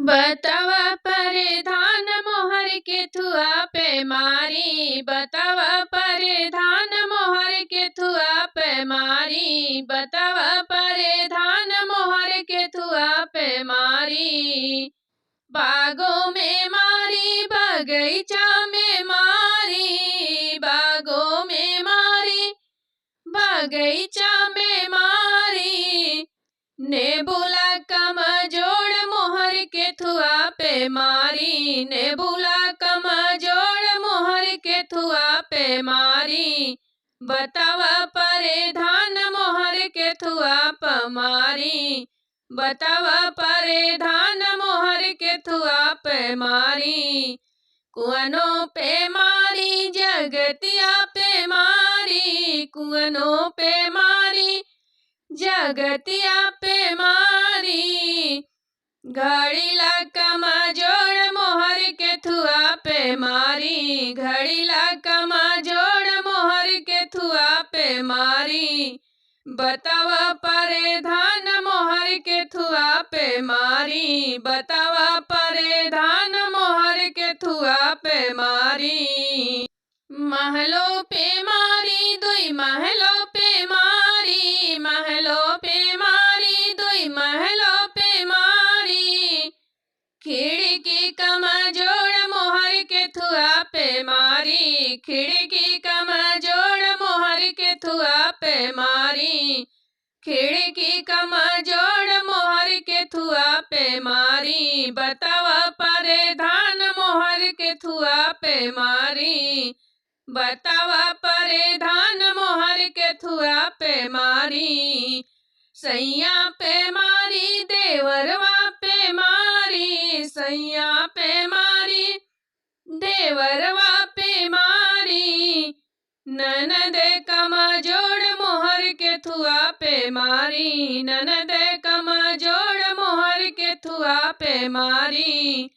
बतावा परिधान मोहर के थुआ पे मारी, बतावा परिधान मोहर के थुआ पे मारी, बतावा परिधान मोहर के थुआ पे मारी। बागों में मारी बगीचा में मारी, बागों में मारी बगीचा में मारी। नेबुला कमजोर मोहर के थुआ पे मारी, नेबुला कमजोर मोहर के थुआ पे मारी। बतावा परिधान मोहर के थुआ पे मारी, बतावा परिधान मोहर के थुआ पे मारी। कुअनों पे मारी जगतिया पे मारी, कुअनों पे मारी जगतिया पे मारी। घड़ीला कमजोर मोहर के थुआ पे मारी, घड़ीला कमजोर मोहर के थुआ पे मारी। बतावा परिधान मोहर के थुआ पे मारी, बतावा परिधान मोहर के थुआ पे मारी। महलों पे मारी दुई महलों पे मारी, महलों पे मारी दुई महलों पे मारी। खिड़की कमजोर मोहर के थुआ पे मारी, खिड़की कमजोर मोहर के थुआ पे मारी। खिड़की कमजोर मोहर के थुआ पे मारी। बतावा परिधान मोहर के थुआ पे मारी, बतावा परिधान मोहर के थुआ पे मारी। सैया पे मारी देवरवा पे मारी, सैया पे मारी देवरवा पे मारी। ननद कमजोर मोहर के थुआ पे मारी, ननद कमजोर मोहर के थुआ पे मारी।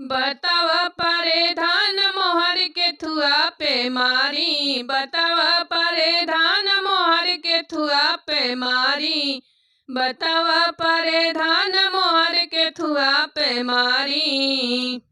बतावा परिधान मोहर के थुआ पे मारी, बतावा परिधान मोहर के थुआ पे मारी। बतावा परिधान मोहर के थुआ पे मारी।